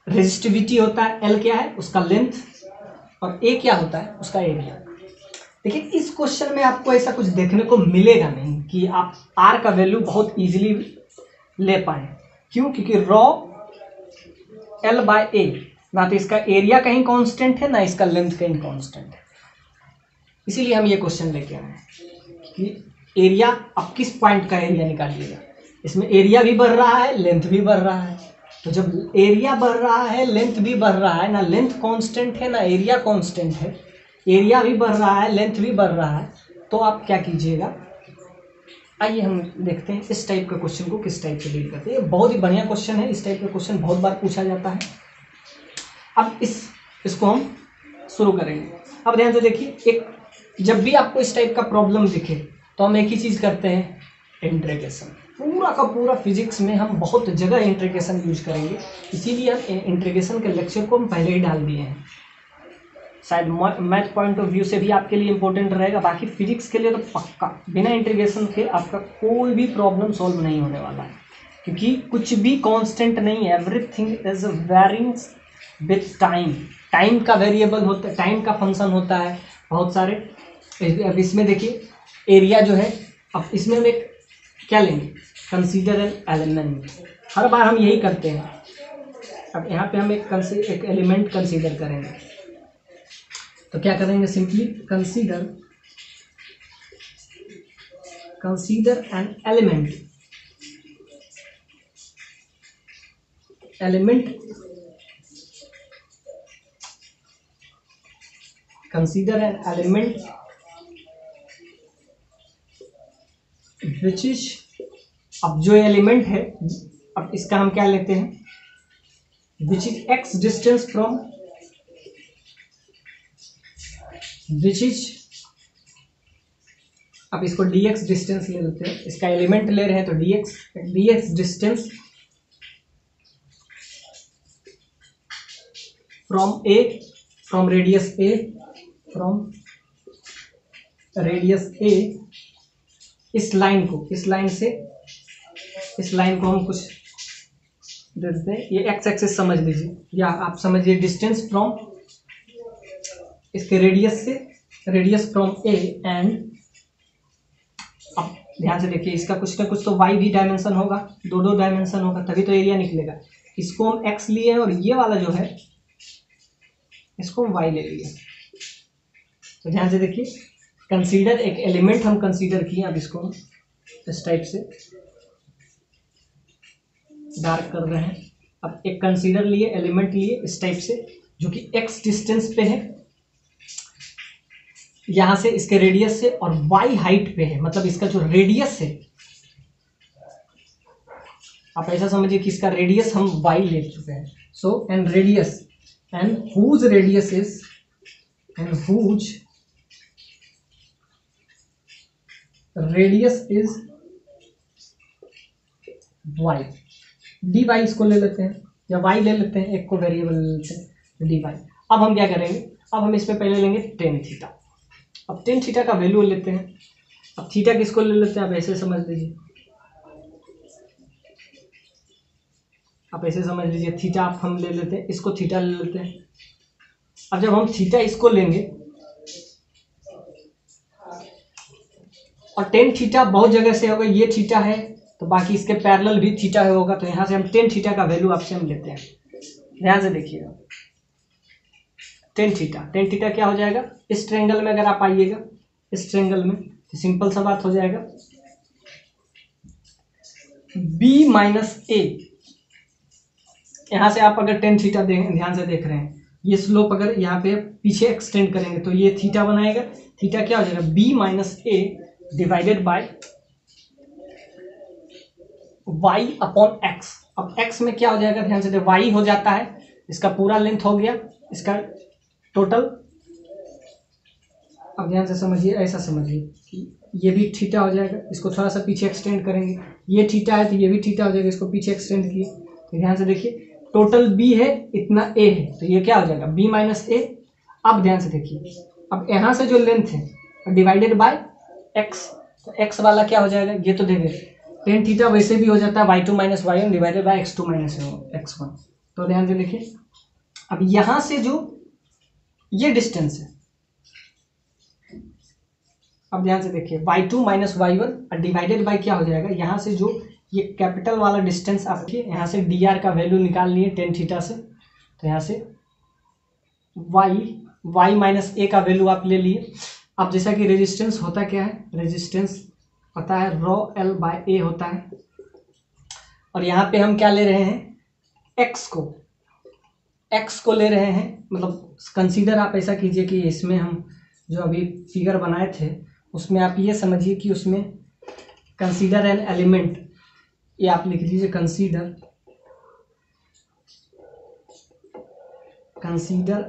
रेजिस्टिविटी होता है, एल क्या है उसका लेंथ, और ए क्या होता है उसका एरिया। देखिए इस क्वेश्चन में आपको ऐसा कुछ देखने को मिलेगा नहीं कि आप आर का वैल्यू बहुत इजीली ले पाए। क्यों? क्योंकि रॉ L/A, ना तो इसका एरिया कहीं कांस्टेंट है, ना इसका लेंथ कहीं कांस्टेंट है। इसीलिए हम ये क्वेश्चन लेके आए हैं कि एरिया, आप किस पॉइंट का एरिया निकालिएगा। इसमें एरिया भी बढ़ रहा है, लेंथ भी बढ़ रहा है। तो जब एरिया बढ़ रहा है, लेंथ भी बढ़ रहा है, ना लेंथ कांस्टेंट है ना एरिया कांस्टेंट है, एरिया भी बढ़ रहा है, लेंथ भी बढ़ रहा है, तो आप क्या कीजिएगा। आइए हम देखते हैं इस टाइप का क्वेश्चन को किस टाइप से डील करते हैं। ये बहुत ही बढ़िया क्वेश्चन है, इस टाइप का क्वेश्चन बहुत बार पूछा जाता है। अब इसको हम शुरू करेंगे। अब ध्यान से देखिए, एक जब भी आपको इस टाइप का प्रॉब्लम दिखे तो हम एक ही चीज़ करते हैं, इंटीग्रेशन। पूरा का पूरा फिजिक्स में हम बहुत जगह इंटीग्रेशन यूज करेंगे, इसीलिए हम इंटीग्रेशन के लेक्चर को हम पहले ही डाल दिए हैं। शायद मैथ पॉइंट ऑफ व्यू से भी आपके लिए इंपॉर्टेंट रहेगा, बाकी फिजिक्स के लिए तो पक्का बिना इंटीग्रेशन के आपका कोई भी प्रॉब्लम सॉल्व नहीं होने वाला है, क्योंकि कुछ भी कांस्टेंट नहीं है। Everything is varying with time. Time का वेरिएबल होता है, टाइम का फंक्शन होता है बहुत सारे। अब इसमें देखिए एरिया जो है, अब इसमें हम एक क्या लेंगे, कंसीडर एन एलिमेंट। हर बार हम यही करते हैं। अब यहाँ पे हम एक एलिमेंट कंसीडर करेंगे, तो क्या करेंगे, simply consider an element consider an element which is, अब जो एलिमेंट है, अब इसका हम क्या लेते हैं, which is x distance from, which is, अब इसको dx डिस्टेंस ले लेते हैं, इसका एलिमेंट ले रहे हैं तो dx distance from radius A, इस लाइन को हम कुछ दे देते हैं, ये एक्स एक्सिस समझ लीजिए, या आप समझिए डिस्टेंस फ्रॉम इसके रेडियस फ्रॉम A एंड, अब ध्यान से देखिए इसका कुछ ना कुछ तो y भी डायमेंशन होगा, दो डायमेंशन होगा, तभी तो एरिया निकलेगा। इसको हम x लिए हैं और ये वाला जो है इसको हम y ले लिए। तो ध्यान से देखिए, कंसीडर एक एलिमेंट हम कंसीडर किए, अब इसको हम इस टाइप से डार्क कर रहे हैं। अब एक कंसीडर लिए, एलिमेंट लिए इस टाइप से, जो कि x डिस्टेंस पे है यहां से, इसके रेडियस से, और y हाइट पे है, मतलब इसका जो रेडियस है, आप ऐसा समझिए कि इसका रेडियस हम y ले चुके हैं। So and radius and whose radius is, and whose radius is y, dy इसको ले लेते हैं, या y ले लेते हैं, एक को वेरिएबल ले लेते हैं dy। अब हम क्या करेंगे, अब हम इसमें पहले लेंगे टेन थीटा। अब टेन थीटा का वैल्यू लेते हैं। अब थीटा किसको ले लेते हैं, आप ऐसे समझ लीजिए, थीटा आप हम ले लेते हैं, इसको थीटा ले लेते हैं। अब जब हम थीटा इसको लेंगे और टेन थीटा बहुत जगह से होगा, ये थीटा है तो बाकी इसके पैरेलल भी थीटा होगा, तो यहाँ से हम टेन थीटा का वैल्यू आपसे हम लेते हैं। ध्यान से देखिएगा, टेन थीटा क्या हो जाएगा, इस ट्रायंगल में अगर आप आइएगा, इस ट्रायंगल में, तो सिंपल सा बात हो जाएगा, b माइनस ए। यहाँ से आप अगर टेन थीटा ध्यान से देख रहे हैं, ये स्लोप अगर यहाँ पे पीछे एक्सटेंड करेंगे तो ये थीटा बनाएगा। थीटा क्या हो जाएगा, b minus A divided bye y upon x। अब x में क्या हो जाएगा, ध्यान से देखो, y हो जाता है, इसका पूरा लेंथ हो गया, इसका टोटल। अब ध्यान से समझिए, ऐसा समझिए कि ये भी थीटा हो जाएगा, इसको थोड़ा सा पीछे एक्सटेंड करेंगे, ये थीटा है तो ये भी थीटा हो जाएगा, इसको पीछे एक्सटेंड किए तो ध्यान से देखिए, टोटल b है, इतना a है, तो ये क्या हो जाएगा, b माइनस ए। अब ध्यान से देखिए, अब यहाँ से जो लेंथ है डिवाइडेड बाय x, तो x वाला क्या हो जाएगा, ये तो देंगे टेन थीटा वैसे भी हो जाता है y2 minus y one divided by x2 minus x1। तो ध्यान से देखिए, अब यहाँ से जो ये डिस्टेंस है, अब ध्यान से देखिए y2 minus y one divided by क्या हो जाएगा, यहाँ से जो ये कैपिटल वाला डिस्टेंस आपके यहाँ से dr का वैल्यू निकाल लिए टेन थीटा से, तो यहाँ से y माइनस ए का वैल्यू आप ले लिए। अब जैसा कि रेजिस्टेंस होता क्या है, रेजिस्टेंस पता है rho l बाय ए होता है, और यहाँ पे हम क्या ले रहे हैं, x को ले रहे हैं, मतलब कंसीडर आप ऐसा कीजिए कि इसमें हम जो अभी फिगर बनाए थे उसमें आप ये समझिए कि उसमें कंसीडर एन एलिमेंट, ये आप लिख लीजिए कंसीडर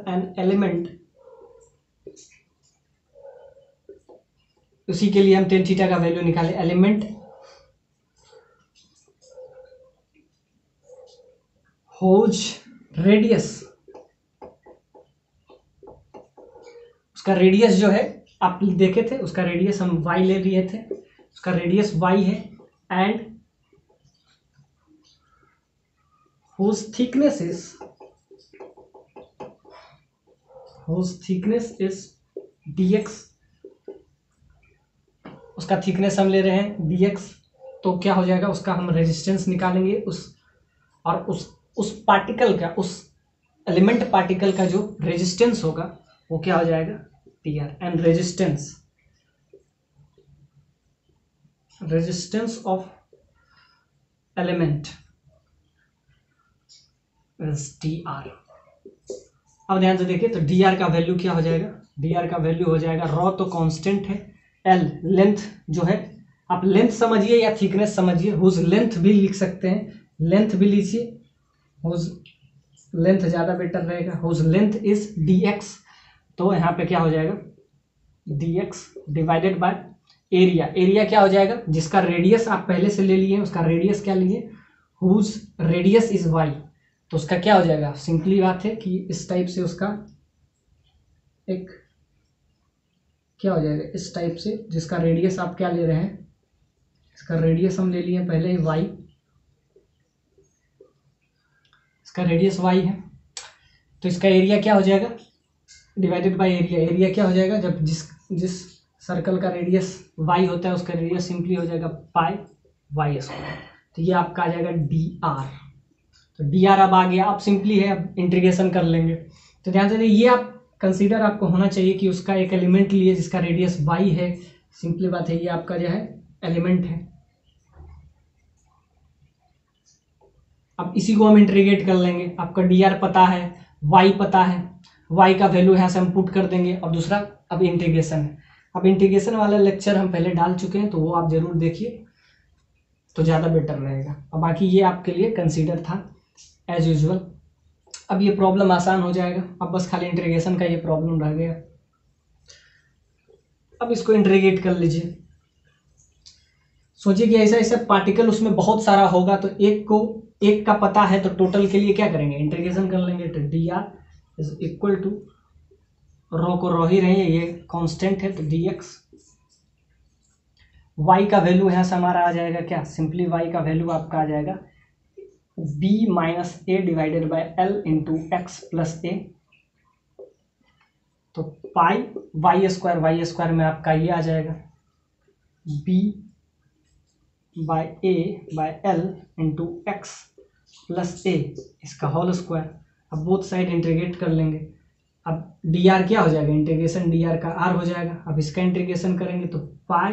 एन एलिमेंट, उसी के लिए हम टेन थीटा का वैल्यू निकाले, एलिमेंट होज रेडियस, उसका रेडियस जो है आप देखे थे, उसका रेडियस हम y ले लिए थे, उसका रेडियस y है, and whose thickness is dx, उसका थिकनेस हम ले रहे हैं dx, तो क्या हो जाएगा, उसका हम रेजिस्टेंस निकालेंगे, उस पार्टिकल का, उस एलिमेंट पार्टिकल का जो रेजिस्टेंस होगा वो क्या हो जाएगा dr, and resistance of element is dr। अब ध्यान से देखिए, तो dr का वैल्यू क्या हो जाएगा, dr का वैल्यू हो जाएगा, रॉ तो कांस्टेंट है, l लेंथ जो है, आप लेंथ समझिए या थिकनेस समझिए, हुज लेंथ भी लिख सकते हैं, लेंथ भी लीजिए, हुज लेंथ ज़्यादा बेटर रहेगा, हुज लेंथ इज dx, तो यहाँ पे क्या हो जाएगा dx divided by area, area क्या हो जाएगा, जिसका रेडियस आप पहले से ले लिए, उसका रेडियस क्या लिए, हुज रेडियस इज y, तो उसका क्या हो जाएगा, सिंपली बात है कि इस टाइप से उसका एक क्या हो जाएगा, इस टाइप से, जिसका रेडियस आप क्या ले रहे हैं, इसका रेडियस हम ले लिए पहले ही y, इसका रेडियस y है, तो इसका एरिया क्या हो जाएगा डिवाइडेड बाय एरिया, एरिया क्या हो जाएगा, जब जिस सर्कल का रेडियस y होता है उसका रेडियस सिंपली हो जाएगा पाई y स्क्वायर, तो ये आपका आ जाएगा dr। तो dr अब आ गया, आप सिंपली है, अब इंटीग्रेशन कर लेंगे, तो ध्यान से ये आप कंसीडर आपको होना चाहिए कि उसका एक एलिमेंट लिए जिसका रेडियस y है, सिंपली बात है, ये आपका जो है एलिमेंट है। अब इसी को हम इंटीग्रेट कर लेंगे, आपका dr पता है, y पता है, y का वैल्यू यहाँ से हम पुट कर देंगे, और दूसरा अब इंटीग्रेशन है। अब इंटीग्रेशन वाला लेक्चर हम पहले डाल चुके हैं, तो वो आप जरूर देखिए तो ज़्यादा बेटर रहेगा, और बाकी ये आपके लिए कंसीडर था एज यूजुअल। अब ये प्रॉब्लम आसान हो जाएगा, अब बस खाली इंटीग्रेशन का ये प्रॉब्लम रह गया। अब इसको इंटीग्रेट कर लीजिए, सोचिए कि ऐसा ऐसा पार्टिकल उसमें बहुत सारा होगा, तो एक का पता है, तो टोटल के लिए क्या करेंगे, इंटीग्रेशन कर लेंगे, तो dr इज इक्वल टू, रो को रो ही रही है, ये कांस्टेंट है, तो dx, y का वैल्यू यहाँ से हमारा आ जाएगा क्या, सिंपली y का वैल्यू आपका आ जाएगा b minus A divided by l into X plus A, तो पाई वाई स्क्वायर में आपका ये आ जाएगा, B by A by L into X plus A इसका होल स्क्वायर। अब बोथ साइड इंटीग्रेट कर लेंगे। अब डी आर क्या हो जाएगा, इंटीग्रेशन डी आर का आर हो जाएगा। अब इसका इंटीग्रेशन करेंगे तो पाई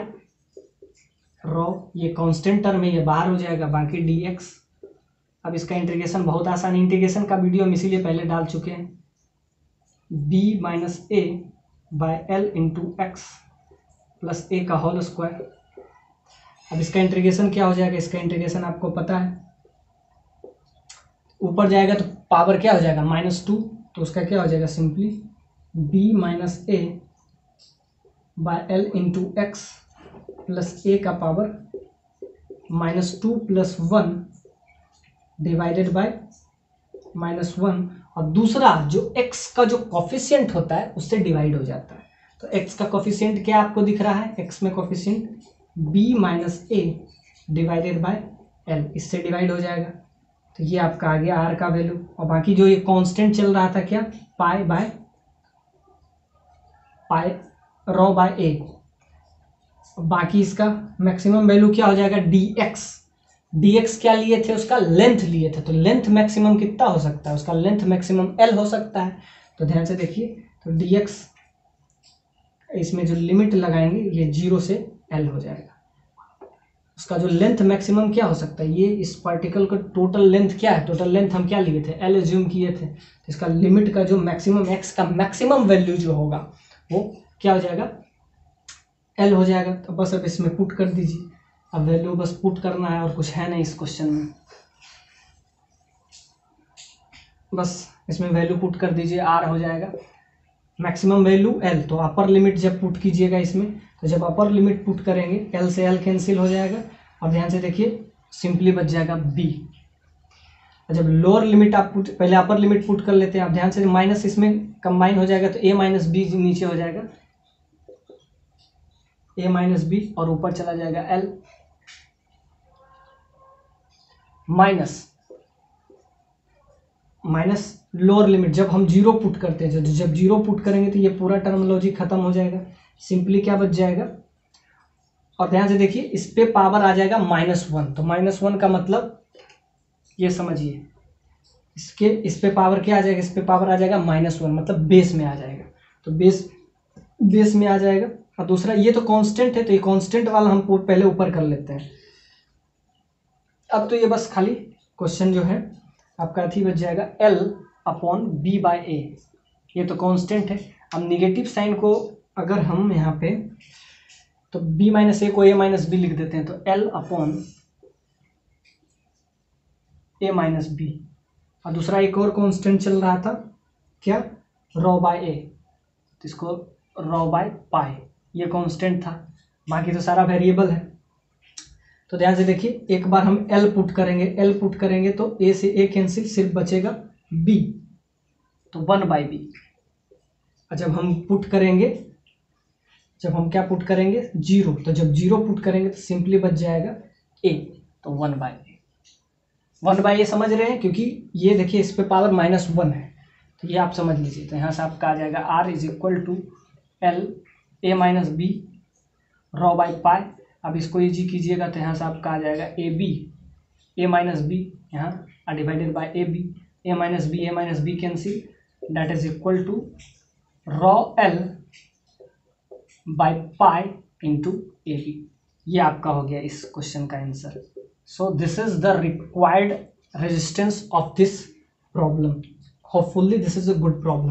रॉ, ये कांस्टेंट टर्म है, ये बाहर हो जाएगा, बाकी डी एक्स। अब इसका इंटीग्रेशन बहुत आसान, इंटीग्रेशन का वीडियो हम इसीलिए पहले डाल चुके हैं। B minus A by L into X plus A का होल स्क्वायर। अब इसका इंटीग्रेशन क्या हो जाएगा, इसका इंटीग्रेशन आपको पता है, ऊपर जाएगा तो पावर क्या हो जाएगा -2, तो उसका क्या हो जाएगा simply B minus A by L into X plus A का पावर -2 + 1 डिवाइडेड बाय -1। और दूसरा जो x का जो कोफिशिएंट होता है उससे डिवाइड हो जाता है। तो x का कोफिशिएंट क्या आपको दिख रहा है, x में coefficient b minus A divided by L, इससे डिवाइड हो जाएगा। तो ये आपका आ गया r का वैल्यू। और बाकी जो ये कांस्टेंट चल रहा था क्या, पाई रॉ बाय ए, बाकी इसका मैक्सिमम वैल्यू क्या हो जाएगा dx क्या लिए थे, उसका लेंथ लिए थे। तो लेंथ मैक्सिमम कितना हो सकता है, उसका लेंथ मैक्सिमम l हो सकता है। तो ध्यान से देखिए, तो dx इसमें जो लिमिट लगाएंगे ये 0 से l हो जाएगा। उसका जो लेंथ मैक्सिमम क्या हो सकता है, ये इस पार्टिकल का टोटल लेंथ क्या है, टोटल लेंथ हम क्या लिए थे, l एज्यूम किए थे। तो इसका लिमिट का जो मैक्सिमम x का मैक्सिमम वैल्यू जो होगा वो क्या हो जाएगा, l हो जाएगा। तो बस अब इसमें पुट कर दीजिए। अब वैल्यू बस पुट करना है और कुछ है नहीं इस क्वेश्चन में, बस इसमें वैल्यू पुट कर दीजिए, r हो जाएगा मैक्सिमम वैल्यू l। तो अपर लिमिट जब पुट कीजिएगा इसमें, तो जब अपर लिमिट पुट करेंगे l से l कैंसिल हो जाएगा। अब ध्यान से देखिए, सिंपली बच जाएगा b। जब लोअर लिमिट आप पुट, पहले अपर लिमिट पुट कर लेते हैं। अब ध्यान से माइनस इसमें कंबाइन हो जाएगा, तो a माइनस बी नीचे हो जाएगा, a माइनस बी, और ऊपर चला जाएगा l माइनस लोअर लिमिट जब हम 0 पुट करते हैं, जब 0 पुट करेंगे तो ये पूरा टर्मिनोलॉजी खत्म हो जाएगा। सिंपली क्या बच जाएगा, और ध्यान से देखिए इस पे पावर आ जाएगा -1। तो -1 का मतलब ये समझिए, इसके इस पे पावर क्या आ जाएगा, इस पे पावर आ जाएगा -1, मतलब बेस में आ जाएगा। तो बेस में आ जाएगा। और दूसरा ये तो कांस्टेंट है, तो ये कांस्टेंट वाला हम पहले ऊपर कर लेते हैं। अब तो ये बस खाली क्वेश्चन जो है आपका अथी बच जाएगा L/B/A, ये तो कांस्टेंट है। अब निगेटिव साइन को अगर हम यहाँ पे, तो b माइनस ए को a माइनस बी लिख देते हैं, तो L/A माइनस बी। और दूसरा एक और कांस्टेंट चल रहा था क्या, रॉ बाय ए, तो इसको रॉ बाय पाई, ये कांस्टेंट था, बाकी तो सारा वेरिएबल है। तो ध्यान से देखिए, एक बार हम L पुट करेंगे तो A से A कैंसिल, सिर्फ बचेगा B, तो 1/B। और जब हम क्या पुट करेंगे 0, तो जब 0 पुट करेंगे तो सिंपली बच जाएगा A, तो 1/A। 1/A समझ रहे हैं, क्योंकि ये देखिए इस पे पावर -1 है, तो ये आप समझ लीजिए। तो यहाँ से आपका आ जाएगा R = L/A minus B raw by pi. अब इसको इजी कीजिएगा तो यहाँ से आपका आ जाएगा A माइनस बी, यहाँ divided by A minus B cancel, that is equal to rho L by pi into AB। ये आपका हो गया इस क्वेश्चन का answer. So this is the required resistance of this problem. Hopefully this is a good problem.